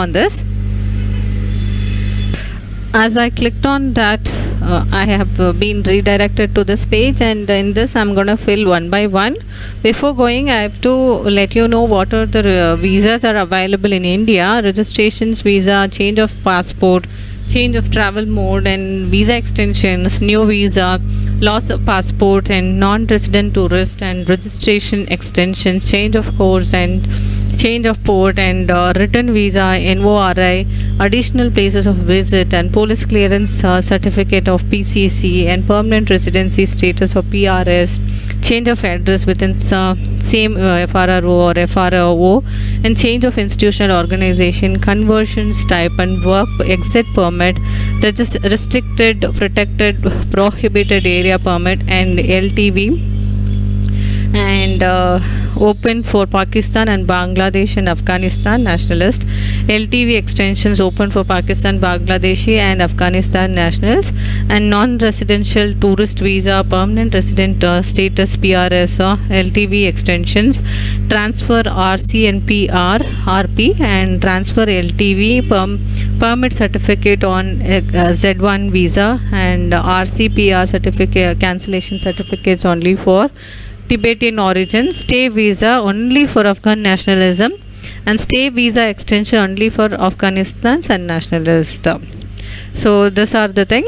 on this. As I clicked on that, I have been redirected to this page, and in this I'm going to fill one by one. Before going, I have to let you know what are the visas are available in India: registrations visa, change of passport, change of travel mode, and visa extensions, new visa, loss of passport, and non-resident tourist, and registration extensions, change of course, and change of port, and return visa, NORI, additional places of visit, and police clearance certificate of PCC, and permanent residency status of PRS, change of address within same FRRO or FRRO, and change of institutional organization, conversions type, and work exit permit, restricted, protected, prohibited area permit, and LTV, and open for Pakistan and Bangladesh and Afghanistan nationalists. LTV extensions open for Pakistan, Bangladeshi and Afghanistan nationals, and non-residential tourist visa, permanent resident status PRS, LTV extensions, transfer RC and PR, RP, and transfer LTV, permit certificate on Z1 visa, and RCPR certificate, cancellation certificates only for Tibetan origin, stay visa only for Afghan nationalism, and stay visa extension only for Afghanistan's and nationalist. So these are the things.